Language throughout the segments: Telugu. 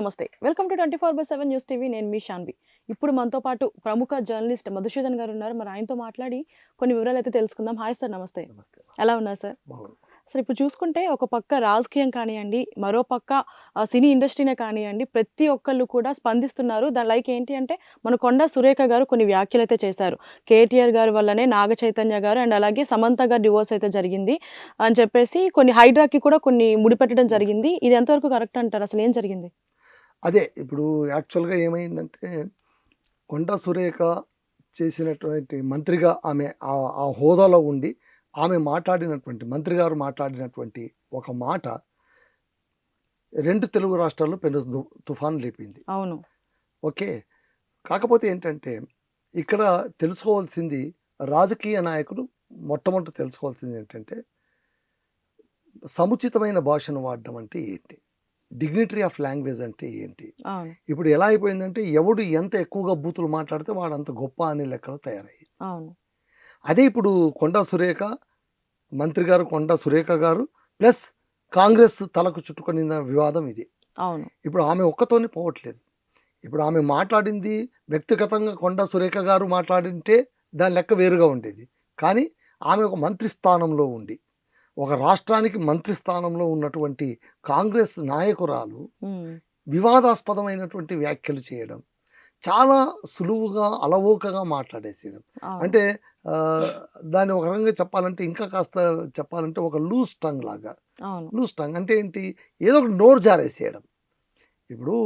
నమస్తే. Welcome to 24/7 news TV. నేను మీ శాన్వి. ఇప్పుడు మనతో పాటు ప్రముఖ జర్నలిస్ట్ మధుసూదన్ గారు ఉన్నారు. మరి ఆయనతో మాట్లాడి కొన్ని వివరాలైతే తెలుసుకుందాం. హాయ్ సార్, నమస్తే. నమస్తే. ఎలా ఉన్నారు సార్? బాగున్నాను. సార్, ఇప్పుడు చూసుకుంటే ఒక పక్క రాజకీయం కానియండి, మరో పక్క సినీ ఇండస్ట్రీనే కానియండి, ప్రతి ఒక్కళ్ళు కూడా స్పందిస్తున్నారు. దాని లైక్ ఏంటి అంటే మన కొండా సురేఖ గారు కొన్ని వ్యాఖ్యలైతే చేశారు. కేటీఆర్ గారి వల్లనే నాగ చైతన్య గారు అండ్ అలాగే సమంత గారి డివోర్స్ అయితే జరిగింది అని చెప్పేసి కొన్ని హైడ్రాకి కూడా కొన్ని ముడిపెట్టడం జరిగింది. ఇది ఎంతవరకు కరెక్ట్ అంటారు? అసలు ఏం జరిగింది? అదే ఇప్పుడు యాక్చువల్గా ఏమైందంటే కొండా సురేఖ చేసినటువంటి మంత్రిగా ఆమె ఆ హోదాలో ఉండి ఆమె మాట్లాడినటువంటి మంత్రి గారు మాట్లాడినటువంటి ఒక మాట రెండు తెలుగు రాష్ట్రాల్లో పెను తుఫాన్ లేపింది. అవును. ఓకే. కాకపోతే ఏంటంటే ఇక్కడ తెలుసుకోవాల్సింది రాజకీయ నాయకులు మొట్టమొదటి తెలుసుకోవాల్సింది ఏంటంటే సముచితమైన భాషను వాడడం అంటే ఏంటి, డిగ్నిటరీ ఆఫ్ లాంగ్వేజ్ అంటే ఏంటి. అవును. ఇప్పుడు ఎలా అయిపోయిందంటే ఎవడు ఎంత ఎక్కువగా బూతులు మాట్లాడితే వాడు అంత గొప్ప అనే లెక్కలు తయారయ్యి. అవును. అదే ఇప్పుడు కొండా సురేఖ మంత్రి గారు, కొండా సురేఖ గారు ప్లస్ కాంగ్రెస్ తలకు చుట్టుకున్న వివాదం ఇది. అవును. ఇప్పుడు ఆమె ఒక్కతోనే పోవట్లేదు. ఇప్పుడు ఆమె మాట్లాడింది వ్యక్తిగతంగా కొండా సురేఖ గారు మాట్లాడింటే దాని లెక్క వేరుగా ఉండేది. కానీ ఆమె ఒక మంత్రి స్థానంలో ఉండి ఒక రాష్ట్రానికి మంత్రి స్థానంలో ఉన్నటువంటి కాంగ్రెస్ నాయకురాలు వివాదాస్పదమైనటువంటి వ్యాఖ్యలు చేయడం, చాలా సులువుగా అలవోకగా మాట్లాడేసేయడం. అంటే దాన్ని ఒక రకంగా చెప్పాలంటే, ఇంకా కాస్త చెప్పాలంటే ఒక లూజ్ టంగ్ లాగా. లూజ్ టంగ్ అంటే ఏంటి, ఏదో ఒక నోరు జారేసేయడం. ఇప్పుడు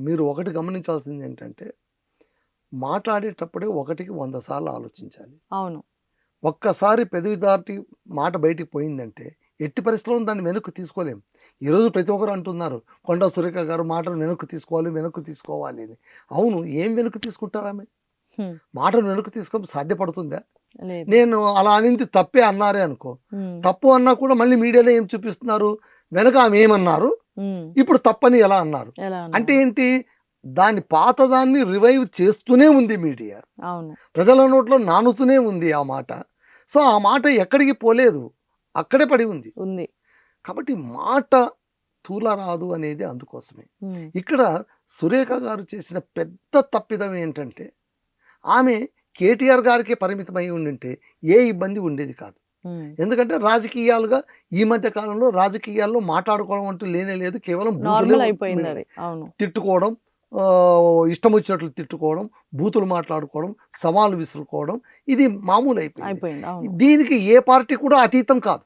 మీరు ఒకటి గమనించాల్సింది ఏంటంటే మాట్లాడేటప్పుడే 1కి 100 సార్లు ఆలోచించాలి. అవును. ఒక్కసారి పెదవి దాటి మాట బయటికి పోయిందంటే ఎట్టి పరిస్థితుల్లో దాన్ని వెనక్కి తీసుకోలేం. ఈరోజు ప్రతి ఒక్కరు అంటున్నారు కొండా సురేఖ గారు మాటలు వెనక్కి తీసుకోవాలి అని. అవును, ఏం వెనక్కి తీసుకుంటారు? ఆమె మాటలు వెనక్కి తీసుకోవడం సాధ్యపడుతుందా? నేను అలా అనింది తప్పే అన్నారే అనుకో, తప్పు అన్నా కూడా మళ్ళీ మీడియాలో ఏం చూపిస్తున్నారు, వెనక ఆమె ఏమన్నారు, ఇప్పుడు తప్పని ఎలా అన్నారు అంటే ఏంటి, దాని పాతదాన్ని రివైవ్ చేస్తూనే ఉంది మీడియా. ప్రజల నోట్లో నానుతూనే ఉంది ఆ మాట. సో ఆ మాట ఎక్కడికి పోలేదు, అక్కడే పడి ఉంది. కాబట్టి మాట తూలరాదు అనేది అందుకోసమే. ఇక్కడ సురేఖ గారు చేసిన పెద్ద తప్పిదం ఏంటంటే ఆమె కేటీఆర్ గారికి పరిమితమై ఉండింటే ఏ ఇబ్బంది ఉండేది కాదు. ఎందుకంటే రాజకీయాలుగా ఈ మధ్య కాలంలో రాజకీయాల్లో మాట్లాడుకోవడం అంటూ లేనే లేదు. కేవలం తిట్టుకోవడం, ఇష్టం వచ్చినట్లు తిట్టుకోవడం, బూతులు మాట్లాడుకోవడం, సవాలు విసురుకోవడం, ఇది మామూలు అయిపోయింది. దీనికి ఏ పార్టీ కూడా అతీతం కాదు.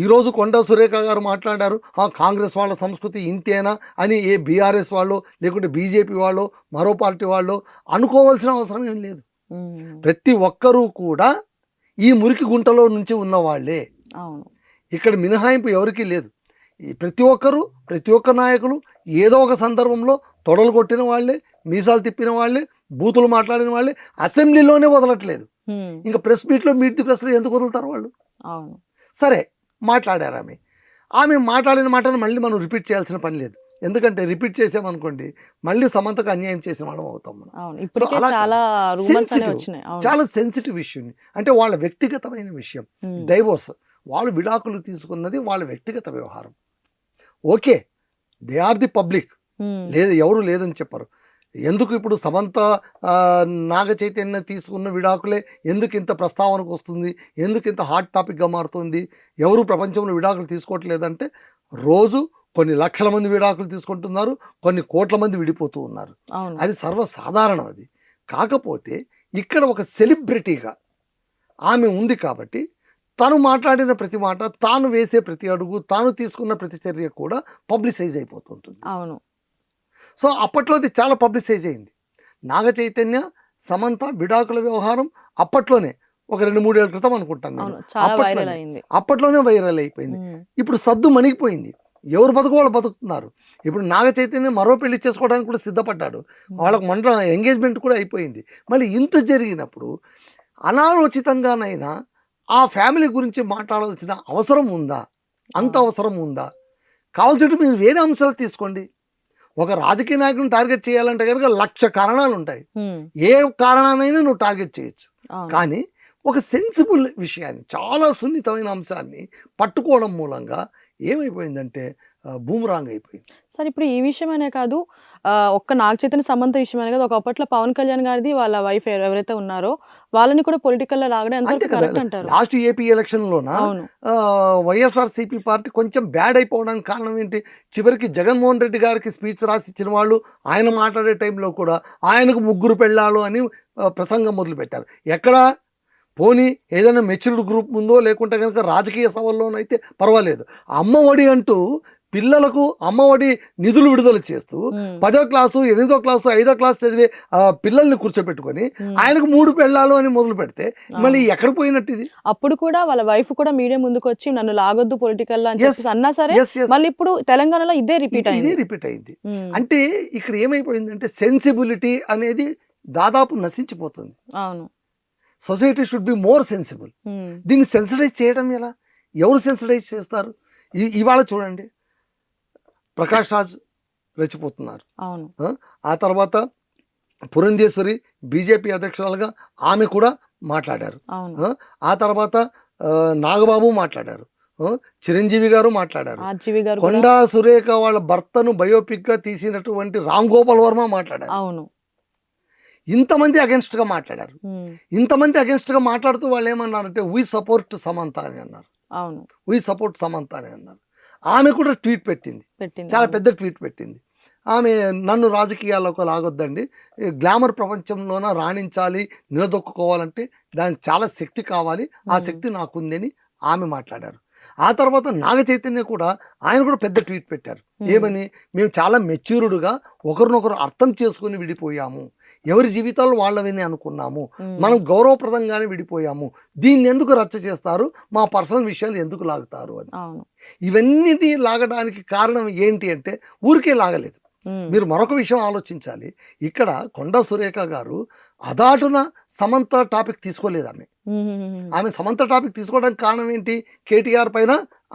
ఈరోజు కొండా సురేఖ గారు మాట్లాడారు, కాంగ్రెస్ వాళ్ళ సంస్కృతి ఇంతేనా అని ఏ బీఆర్ఎస్ వాళ్ళు లేకుంటే బీజేపీ వాళ్ళు మరో పార్టీ వాళ్ళు అనుకోవాల్సిన అవసరం ఏం లేదు. ప్రతి ఒక్కరూ కూడా ఈ మురికి గుంటలో నుంచి ఉన్న వాళ్ళే. ఇక్కడ మినహాయింపు ఎవరికీ లేదు. ప్రతి ఒక్క నాయకులు ఏదో ఒక సందర్భంలో తొడలు కొట్టిన వాళ్ళే, మీసాలు తిప్పిన వాళ్ళే, బూతులు మాట్లాడిన వాళ్ళే. అసెంబ్లీలోనే వదలట్లేదు, ఇంకా ప్రెస్ మీట్లో మీట్ ది ప్రెస్లో ఎందుకు వదులుతారు వాళ్ళు? సరే, మాట్లాడారు. ఆమె మాట్లాడిన మాటను మళ్ళీ మనం రిపీట్ చేయాల్సిన పని లేదు. ఎందుకంటే రిపీట్ చేసామనుకోండి మళ్ళీ సమంతకు అన్యాయం చేసిన వాళ్ళం అవుతాం మనం. చాలా సెన్సిటివ్ ఇష్యూ, అంటే వాళ్ళ వ్యక్తిగతమైన విషయం. డైవోర్స్, వాళ్ళు విడాకులు తీసుకున్నది వాళ్ళ వ్యక్తిగత వ్యవహారం. Okay, they are the public, లేదు ఎవరు లేదని చెప్పరు. ఎందుకు ఇప్పుడు సమంత నాగ చైతన్య తీసుకున్న విడాకులే ఎందుకు ఇంత ప్రస్తావనకు వస్తుంది, ఎందుకు ఇంత హాట్ టాపిక్గా మారుతుంది? ఎవరు ప్రపంచంలో విడాకులు తీసుకోవట్లేదంటే రోజు కొన్ని లక్షల మంది విడాకులు తీసుకుంటున్నారు, కొన్ని కోట్ల మంది విడిపోతూ ఉన్నారు. అది సర్వసాధారణం. అది కాకపోతే ఇక్కడ ఒక సెలబ్రిటీగా ఆమె ఉంది కాబట్టి తాను మాట్లాడిన ప్రతి మాట, తాను వేసే ప్రతి అడుగు, తాను తీసుకున్న ప్రతి చర్య కూడా పబ్లిసైజ్ అయిపోతుంటుంది. సో అప్పట్లో అది చాలా పబ్లిసైజ్ అయింది. నాగ చైతన్య సమంత విడాకుల వ్యవహారం అప్పట్లోనే ఒక 2-3 ఏళ్ల క్రితం అనుకుంటాను, అప్పట్లోనే వైరల్ అయిపోయింది. ఇప్పుడు సద్దు మణిగిపోయింది, ఎవరు బతుకు వాళ్ళు బతుకుతున్నారు. ఇప్పుడు నాగ చైతన్య మరో పెళ్లి చేసుకోవడానికి కూడా సిద్ధపడ్డాడు, వాళ్ళకు మండల ఎంగేజ్మెంట్ కూడా అయిపోయింది. మళ్ళీ ఇంత జరిగినప్పుడు అనాలోచితంగానైనా ఆ ఫ్యామిలీ గురించి మాట్లాడాల్సిన అవసరం ఉందా? అంత అవసరం ఉందా? కావాల్సింటే మీరు వేరే అంశాలు తీసుకోండి. ఒక రాజకీయ నాయకుని టార్గెట్ చేయాలంటే కనుక 1,00,000 కారణాలు ఉంటాయి. ఏ కారణానైనా నువ్వు టార్గెట్ చేయొచ్చు. కానీ ఒక సెన్సిబుల్ విషయాన్ని, చాలా సున్నితమైన అంశాన్ని పట్టుకోవడం మూలంగా ఏమైపోయిందంటే బూమరాంగ్ అయిపోయింది. సార్ ఇప్పుడు ఈ విషయమనే కాదు, ఒక్క నాగ చైతన్య, సమంత విషయమనే కాదు, ఒకప్పట్లో పవన్ కళ్యాణ్ గారిది వాళ్ళ వైఫ్ ఎవరైతే ఉన్నారో వాళ్ళని కూడా పొలిటికల్‌లో లాగడం అంతే ఎంతవరకు కదా! కరెక్ట్ అంటారు? లాస్ట్ ఏపీ ఎలక్షన్‌లోన అవును. వైఎస్ఆర్‌సీపీ పార్టీ కొంచెం బ్యాడ్ అయిపోవడానికి కారణం ఏంటి? చివరికి జగన్మోహన్ రెడ్డి గారికి స్పీచ్ రాసిచ్చిన వాళ్ళు, ఆయన మాట్లాడే టైంలో కూడా ఆయనకు ముగ్గురు పెళ్ళాలు అని ప్రసంగం మొదలుపెట్టారు. ఎక్కడ? పోనీ ఏదైనా మెచ్యూర్డ్ గ్రూప్ ముందో లేకుంటే కనుక రాజకీయ సభల్లోనైతే పర్వాలేదు. అమ్మఒడి అంటూ పిల్లలకు అమ్మఒడి నిధులు విడుదల చేస్తూ 10వ క్లాసు, 8వ క్లాసు, 5వ క్లాసు చదివే పిల్లల్ని కూర్చోపెట్టుకొని ఆయనకు 3 పెళ్ళాలు అని మొదలు పెడితే మళ్ళీ ఎక్కడ పోయినట్టు ఇది? అప్పుడు కూడా వాళ్ళ వైఫ్ కూడా మీడియా ముందుకు వచ్చి నన్ను లాగొద్దు పొలిటికల్‌లో అని Yes. చెప్పేసి అన్నా సరే, Yes, yes. మళ్ళీ ఇప్పుడు తెలంగాణలో ఇదే రిపీట్ ఇదే అయింది. రిపీట్ అయింది. అంటే ఇక్కడ ఏమైపోయిందంటే సెన్సిబిలిటీ అనేది దాదాపు నశించిపోతుంది. అవును. Society should be more sensible. దీన్ని సెన్సిటైజ్ చేయడం ఎలా? ఎవరు సెన్సిటైజ్ చేస్తారు? ఇవాళ చూడండి, ప్రకాష్ రాజ్ రెచ్చిపోతున్నారు. అవును. ఆ తర్వాత పురంధేశ్వరి బీజేపీ అధ్యక్షురాలుగా ఆమె కూడా మాట్లాడారు. అవును. ఆ తర్వాత నాగబాబు మాట్లాడారు. చిరంజీవి గారు మాట్లాడారు. ఆర్జీవి గారు కూడా. కొండా సురేఖ వాళ్ళ భర్తను బయోపిక్ గా తీసినటువంటి రామ్ గోపాల్ వర్మ మాట్లాడారు. అవును. ఇంతమంది అగెన్స్ట్ గా మాట్లాడారు. ఇంతమంది అగెన్స్ట్ గా మాట్లాడుతూ వాళ్ళు ఏమన్నారంటే వీ సపోర్ట్ సమంత అని అన్నారు. అవును. వీ సపోర్ట్ సమంత అని అన్నారు. ఆమె కూడా ట్వీట్ పెట్టింది. చాలా అవును. పెద్ద ట్వీట్ పెట్టింది. ఆమె నన్ను రాజకీయాల్లోకి లాగొద్దండి, గ్లామర్ ప్రపంచంలోన రాణించాలి, నిలదొక్కుకోవాలంటే దానికి చాలా శక్తి కావాలి, ఆ శక్తి నాకుందని ఆమె మాట్లాడారు. ఆ తర్వాత నాగ చైతన్య కూడా, ఆయన కూడా పెద్ద ట్వీట్ పెట్టారు. ఏమని? మేము చాలా మెచ్యూర్డ్గా ఒకరినొకరు అర్థం చేసుకుని విడిపోయాము, ఎవరి జీవితాలు వాళ్ళవని అనుకున్నాము, మనం గౌరవప్రదంగానే విడిపోయాము, దీన్ని ఎందుకు రచ్చ చేస్తారు, మా పర్సనల్ విషయాలు ఎందుకు లాగుతారు అని. అవును. ఇవన్నీ లాగడానికి కారణం ఏంటి అంటే ఊరికే లాగలేదు. మీరు మరొక విషయం ఆలోచించాలి. ఇక్కడ కొండా సురేఖ గారు అదాటున సమంత టాపిక్ తీసుకోలేదు. ఆమె సమంత టాపిక్ తీసుకోవడానికి కారణం ఏంటి? కేటీఆర్ పైన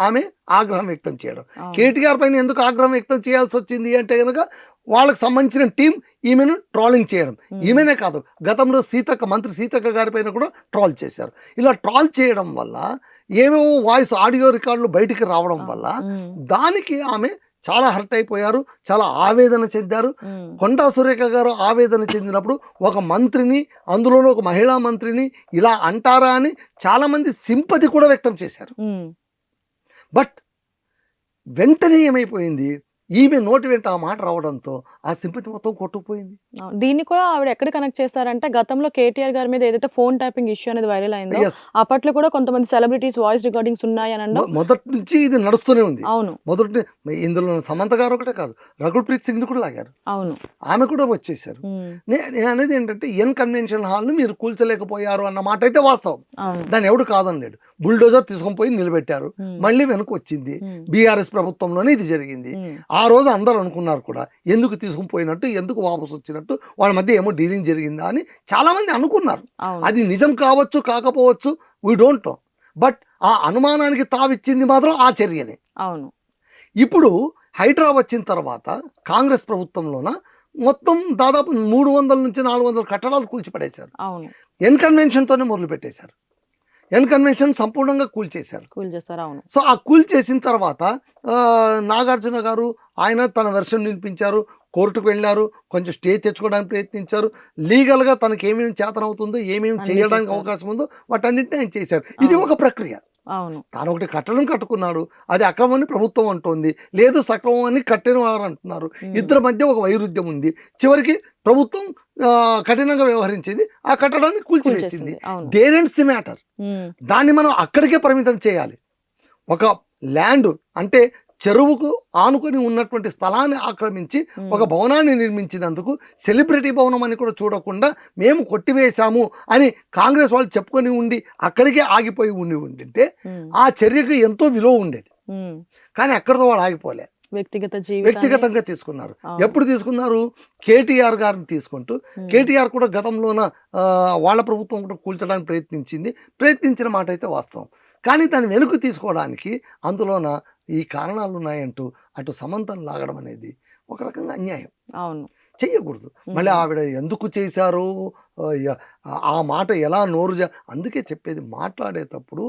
ఆమె ఆగ్రహం వ్యక్తం చేయడం. కేటీఆర్ పైన ఎందుకు ఆగ్రహం వ్యక్తం చేయాల్సి వచ్చింది అంటే కనుక వాళ్ళకి సంబంధించిన టీం ఈమెను ట్రోలింగ్ చేయడం. ఈమెనే కాదు, గతంలో మంత్రి సీతక్క గారి పైన కూడా ట్రోల్ చేశారు. ఇలా ట్రోల్ చేయడం వల్ల ఏమేమో వాయిస్ ఆడియో రికార్డులు బయటికి రావడం వల్ల దానికి ఆమె చాలా హర్ట్ అయిపోయారు, చాలా ఆవేదన చెందారు. కొండా సురేఖ గారు ఆవేదన చెందినప్పుడు ఒక మంత్రిని, అందులోనూ ఒక మహిళా మంత్రిని ఇలా అంటారా అని చాలా మంది సింపతి కూడా వ్యక్తం చేశారు. బట్ వెంటనే ఏమైపోయింది, ఈమె నోటి వెంట ఆ మాట రావడంతో ఆ సింపతి మొత్తం కొట్టుకుపోయింది. దీన్ని కూడా ఆవిడ ఎక్కడ కనెక్ట్ చేస్తారంటే, గతంలో కేటీఆర్ గారి మీద ఏదైతే ఫోన్ ట్యాపింగ్ ఇష్యూ అనేది వైరల్ అయిందో, అప్పట్లో కూడా కొంతమంది సెలబ్రిటీస్ వాయిస్ రికార్డింగ్స్ ఉన్నాయి అని అనడం మొదటి నుంచి ఇది నడుస్తూనే ఉంది. అవును. మొదటి ఇందులో సమంత గారు ఒకటే కాదు, రఘుల్ప్రీత్ సింగ్ ని కూడా లాగారు. అవును. ఆమె కూడా వచ్చేసారు. నేను అనేది ఏంటంటే ఎన్ కన్వెన్షన్ హాల్ ని మీరు కూల్చలేకపోయారు అన్న మాట అయితే వాస్తవం, దాన్ని ఎవడు కాదనలేడు. బుల్డోజర్ తీసుకొని పోయి నిలబెట్టారు, మళ్ళీ వెనక వచ్చింది. బీఆర్ఎస్ ప్రభుత్వంలోనే ఇది జరిగింది. ఆ రోజు అందరూ అనుకున్నారు కూడా, ఎందుకు తీసుకుని పోయినట్టు, ఎందుకు వాపసు వచ్చినట్టు, వాళ్ళ మధ్య ఏమో డీలింగ్ జరిగిందా అని చాలా మంది అనుకున్నారు. అది నిజం కావచ్చు కాకపోవచ్చు, వీ డోంట్ నో. బట్ ఆ అనుమానానికి తావిచ్చింది మాత్రం ఆ చర్యనే. అవును. ఇప్పుడు హైడ్రా వచ్చిన తర్వాత కాంగ్రెస్ ప్రభుత్వంలోన మొత్తం దాదాపు 300 నుంచి 400 కట్టడాలు కూల్చిపడేశారు. అవును. ఎన్ కన్వెన్షన్ తోనే మొదలు పెట్టేశారు. ఎన్ కన్వెన్షన్ సంపూర్ణంగా కూల్చేశారు. అవును. సో ఆ కూల్చేసిన తర్వాత నాగార్జున గారు ఆయన తన వెర్షన్ వినిపించారు, కోర్టుకు వెళ్ళారు, కొంచెం స్టే తెచ్చుకోవడానికి ప్రయత్నించారు. లీగల్గా తనకి ఏమేమి చేతనవుతుందో, ఏమేమి చేయడానికి అవకాశం ఉందో వాటన్నిటిని ఆయన చేశారు. ఇది ఒక ప్రక్రియ. అవును. తాను ఒకటి కట్టడం కట్టుకున్నాడు, అది అక్రమని ప్రభుత్వం అంటోంది, లేదు సక్రమం అని కట్టిన వారు అంటున్నారు. ఇద్దరి మధ్య ఒక వైరుధ్యం ఉంది. చివరికి ప్రభుత్వం కఠినంగా వ్యవహరించింది, ఆ కట్టడాన్ని కూల్చివేసింది. There ends the matter. దాన్ని మనం అక్కడికే పరిమితం చేయాలి. ఒక ల్యాండ్ అంటే చెరువుకు ఆనుకొని ఉన్నటువంటి స్థలాన్ని ఆక్రమించి ఒక భవనాన్ని నిర్మించినందుకు సెలబ్రిటీ భవనం అని కూడా చూడకుండా మేము కొట్టివేశాము అని కాంగ్రెస్ వాళ్ళు చెప్పుకొని ఉండి అక్కడికే ఆగిపోయి ఉండింటే ఆ చర్యకు ఎంతో విలువ ఉండేది. కానీ అక్కడితో వాళ్ళు ఆగిపోలే, వ్యక్తిగతంగా తీసుకున్నారు. ఎప్పుడు తీసుకున్నారు? కేటీఆర్ గారిని తీసుకుంటూ. కేటీఆర్ కూడా గతంలోన వాళ్ళ ప్రభుత్వం కూడా కూల్చడానికి ప్రయత్నించిన మాట అయితే వాస్తవం. కానీ దాన్ని వెనుక తీసుకోవడానికి అందులోన ఈ కారణాలు ఉన్నాయంటూ అటు సమంతను లాగడం అనేది ఒక రకంగా అన్యాయం. అవును. చెయ్యకూడదు. మళ్ళీ ఆవిడ ఎందుకు చేశారు, ఆ మాట ఎలా అందుకే చెప్పేది మాట్లాడేటప్పుడు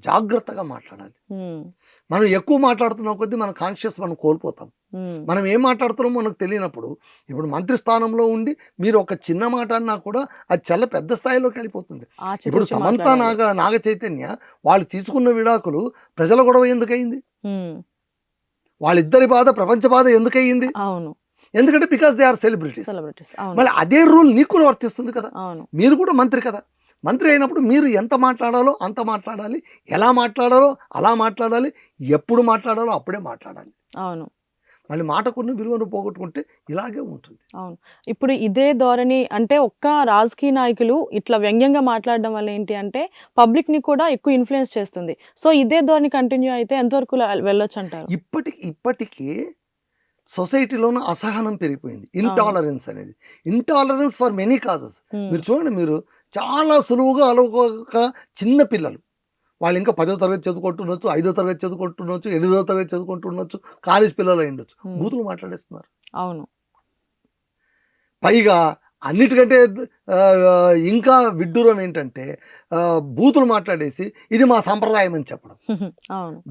జాగ్రత్తగా మాట్లాడాలి. మనం ఎక్కువ మాట్లాడుతున్న కొద్దీ మన కాన్షియస్ మనం కోల్పోతాం. మనం ఏం మాట్లాడుతున్నామో మనకు తెలియనప్పుడు ఇప్పుడు మంత్రి స్థానంలో ఉండి మీరు ఒక చిన్న మాట అన్నా కూడా అది చాలా పెద్ద స్థాయిలోకి వెళ్ళిపోతుంది. ఇప్పుడు సమంత నాగ చైతన్య వాళ్ళు తీసుకున్న విడాకులు ప్రజల గొడవ ఎందుకయింది? వాళ్ళిద్దరి బాధ ప్రపంచ బాధ ఎందుకయింది? అవును, ఎందుకంటే బికాస్ దే ఆర్ సెలబ్రిటీస్. మళ్ళీ అదే రూల్ నీకు కూడా వర్తిస్తుంది కదా. మీరు కూడా మంత్రి కదా. మంత్రి అయినప్పుడు మీరు ఎంత మాట్లాడాలో అంత మాట్లాడాలి, ఎలా మాట్లాడాలో అలా మాట్లాడాలి, ఎప్పుడు మాట్లాడాలో అప్పుడే మాట్లాడాలి. అవును, మళ్ళీ మాటకున్న విలువను పోగొట్టుకుంటే ఇలాగే ఉంటుంది. అవును. ఇప్పుడు ఇదే ధోరణి అంటే ఒక్క రాజకీయ నాయకులు ఇట్లా వ్యంగ్యంగా మాట్లాడడం వల్ల ఏంటి అంటే పబ్లిక్‌ని కూడా ఎక్కువ ఇన్‌ఫ్లుయెన్స్ చేస్తుంది. సో ఇదే ధోరణి కంటిన్యూ అయితే ఎంతవరకు వెళ్ళొచ్చు అంటారు? ఇప్పటికీ సొసైటీలోనూ అసహనం పెరిగిపోయింది. ఇంటాలరెన్స్ అనేది. Intolerance for many causes. మీరు చూడండి, మీరు చాలా సులువుగా అలవక చిన్న పిల్లలు వాళ్ళు ఇంకా 10వ తరగతి చదువుకుంటుండొచ్చు, 5వ తరగతి చదువుకుంటుండొచ్చు, 8వ తరగతి చదువుకుంటుండొచ్చు, కాలేజ్ పిల్లలు అయి ఉండొచ్చు, బూతులు మాట్లాడేస్తున్నారు. అవును. పైగా అన్నిటికంటే ఇంకా విడ్డూరం ఏంటంటే బూతులు మాట్లాడేసి ఇది మా సంప్రదాయం అని చెప్పడం.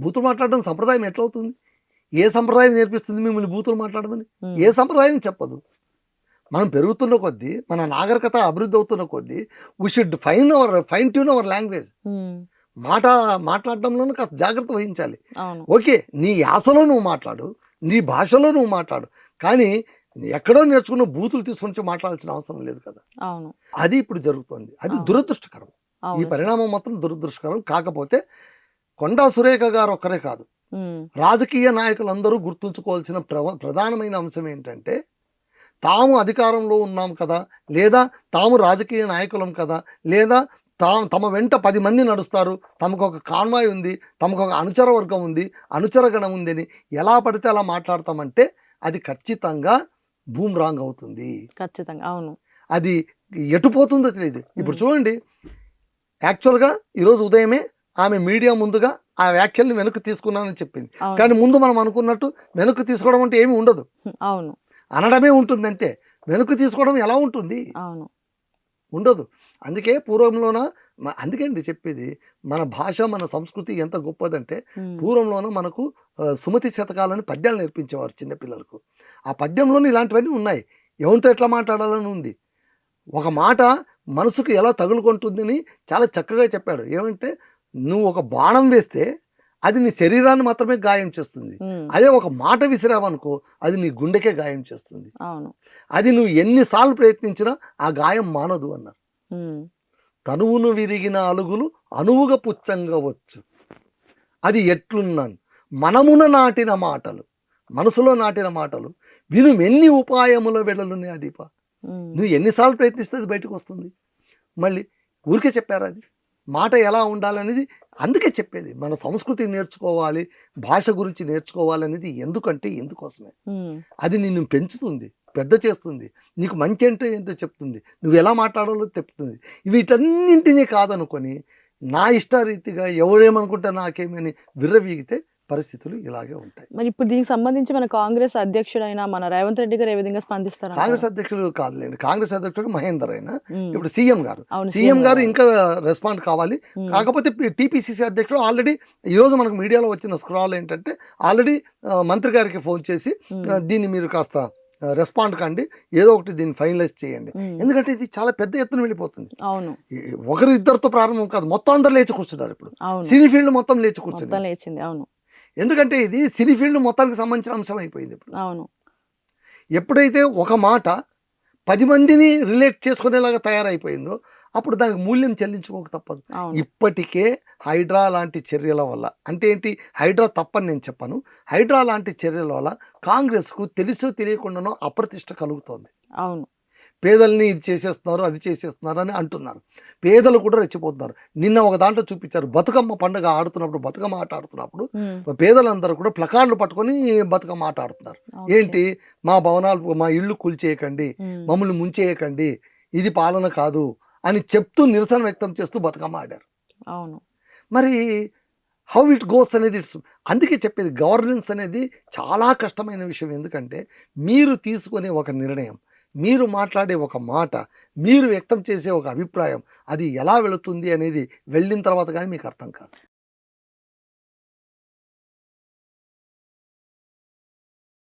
బూతులు మాట్లాడడం సంప్రదాయం ఎట్లవుతుంది? ఏ సంప్రదాయం నేర్పిస్తుంది మిమ్మల్ని బూతులు మాట్లాడమని? ఏ సంప్రదాయం చెప్పదు. మనం పెరుగుతున్న కొద్దీ, మన నాగరికత అభివృద్ధి అవుతున్న కొద్దీ we should fine tune our language. మాట్లాడడంలోనూ కాస్త జాగ్రత్త వహించాలి. ఓకే, నీ యాసలో నువ్వు మాట్లాడు, నీ భాషలో నువ్వు మాట్లాడు, కానీ ఎక్కడో నేర్చుకున్న బూతులు తీసుకొని మాట్లాడాల్సిన అవసరం లేదు కదా. అది ఇప్పుడు జరుగుతుంది. అది దురదృష్టకరం. ఈ పరిణామం మాత్రం దురదృష్టకరం. కాకపోతే కొండా సురేఖ గారు ఒక్కరే కాదు, రాజకీయ నాయకులందరూ గుర్తుంచుకోవాల్సిన ప్రధానమైన అంశం ఏంటంటే తాము అధికారంలో ఉన్నాం కదా, లేదా తాము రాజకీయ నాయకులం కదా, లేదా తమ వెంట 10 మంది నడుస్తారు, తమకు ఒక కాన్వాయ్ ఉంది, తమకు ఒక అనుచర వర్గం ఉంది, అనుచరగణం ఉంది అని ఎలా పడితే అలా మాట్లాడతామంటే అది ఖచ్చితంగా బూమ్రాంగ్ అవుతుంది. ఖచ్చితంగా. అవును, అది ఎటుపోతుందో తెలియదు. ఇప్పుడు చూడండి, యాక్చువల్గా ఈరోజు ఉదయమే ఆమె మీడియా ముందుగా ఆ వ్యాఖ్యల్ని వెనక్కి తీసుకున్నానని చెప్పింది. కానీ ముందు మనం అనుకున్నట్టు వెనక్కి తీసుకోవడం అంటే ఏమీ ఉండదు. అవును, అనడమే ఉంటుంది అంతే. వెనక్కి తీసుకోవడం ఎలా ఉంటుంది? అవును, ఉండదు. అందుకే పూర్వంలోన అందుకే అండి చెప్పేది, మన భాష మన సంస్కృతి ఎంత గొప్పదంటే పూర్వంలోన మనకు సుమతి శతకాలని పద్యాలు నేర్పించేవారు చిన్నపిల్లలకు. ఆ పద్యంలోనే ఇలాంటివన్నీ ఉన్నాయి. ఎవరితో ఎట్లా మాట్లాడాలని ఉంది. ఒక మాట మనసుకు ఎలా తగులుకుంటుందని చాలా చక్కగా చెప్పాడు. ఏమంటే నువ్వు ఒక బాణం వేస్తే అది నీ శరీరాన్ని మాత్రమే గాయం చేస్తుంది, అదే ఒక మాట విసిరావనుకో అది నీ గుండెకే గాయం చేస్తుంది. అవును, అది నువ్వు ఎన్నిసార్లు ప్రయత్నించినా ఆ గాయం మానదు అన్నారు. తనువును విరిగిన అలుగులు అనువుగా పుచ్చంగవచ్చు, అది ఎట్లున్నాను మనమున నాటిన మాటలు, మనసులో నాటిన మాటలు విను ఎన్ని ఉపాయముల వెడలునే అదిప. నువ్వు ఎన్నిసార్లు ప్రయత్నిస్తే అది బయటకు వస్తుంది. మళ్ళీ ఊరికే చెప్పారు అది మాట ఎలా ఉండాలనేది. అందుకే చెప్పేది మన సంస్కృతి నేర్చుకోవాలి, భాష గురించి నేర్చుకోవాలనేది. ఎందుకంటే ఎందుకోసమే అది నిన్ను పెంచుతుంది, పెద్ద చేస్తుంది, నీకు మంచి అంటే ఏంటో చెప్తుంది, నువ్వు ఎలా మాట్లాడాలో చెప్తుంది. వీటన్నింటినీ కాదనుకొని నా ఇష్టారీతిగా ఎవరేమనుకుంటా నాకేమని విర్రవీగితే పరిస్థితులు ఇలాగే ఉంటాయి. మరి ఇప్పుడు దీనికి సంబంధించి మన కాంగ్రెస్ అధ్యక్షుడైన మన రేవంత్ రెడ్డి గారు ఏ విధంగా స్పందిస్తారు? కాంగ్రెస్ అధ్యక్షుడు కాదులేండి, కాంగ్రెస్ అధ్యక్షుడు మహేందర్ అయినా ఇప్పుడు సీఎం గారు ఇంకా రెస్పాండ్ కావాలి. కాకపోతే టీపీసీసీ అధ్యక్షుడు ఆల్రెడీ ఈరోజు మనకు మీడియాలో వచ్చిన స్క్రాల్ ఏంటంటే ఆల్రెడీ మంత్రి గారికి ఫోన్ చేసి దీన్ని మీరు కాస్త రెస్పాండ్ కండి, ఏదో ఒకటి దీన్ని ఫైనలైజ్ చేయండి. ఎందుకంటే ఇది చాలా పెద్ద ఎత్తున వెళ్ళిపోతుంది. అవును, ఒకరు ఇద్దరితో ప్రారంభం కాదు, మొత్తం అందరు లేచి కూర్చున్నారు. ఇప్పుడు సినీ ఫీల్డ్ మొత్తం లేచి కూర్చుంది. అవును, ఎందుకంటే ఇది సినీ ఫీల్డ్ మొత్తానికి సంబంధించిన అంశం అయిపోయింది ఇప్పుడు. అవును, ఎప్పుడైతే ఒక మాట 10 మందిని రిలేట్ చేసుకునేలాగా తయారైపోయిందో అప్పుడు దానికి మూల్యం చెల్లించుకోక తప్పదు. ఇప్పటికే హైడ్రా లాంటి చర్యల వల్ల, అంటే ఏంటి, హైడ్రా తప్పని నేను చెప్పను, హైడ్రా లాంటి చర్యల వల్ల కాంగ్రెస్కు తెలుసో తెలియకుండానో అప్రతిష్ట కలుగుతోంది. అవును, పేదల్ని ఇది చేసేస్తున్నారు అది చేసేస్తున్నారు అని అంటున్నారు. పేదలు కూడా రెచ్చిపోతున్నారు. నిన్న ఒక దాంట్లో చూపించారు, బతుకమ్మ పండుగ ఆడుతున్నప్పుడు, బతుకమ్మ ఆట ఆడుతున్నప్పుడు పేదలందరూ కూడా ప్లకార్డులు పట్టుకొని బతుకమ్మ ఆట ఆడుతున్నారు. ఏంటి, మా భవనాలు మా ఇళ్ళు కూల్చేయకండి, మమ్మల్ని ముంచేయకండి, ఇది పాలన కాదు అని చెప్తూ నిరసన వ్యక్తం చేస్తూ బతుకమ్మ ఆడారు. అవును, మరి హౌ ఇట్ గోస్ అనేది అందుకే చెప్పేది గవర్నెన్స్ అనేది చాలా కష్టమైన విషయం. ఎందుకంటే మీరు తీసుకునే ఒక నిర్ణయం మీరు మాట్లాడే ఒక మాట, మీరు వ్యక్తం చేసే ఒక అభిప్రాయం అది ఎలా వెళుతుంది అనేది వెళ్ళిన తర్వాత కానీ మీకు అర్థం కాదు.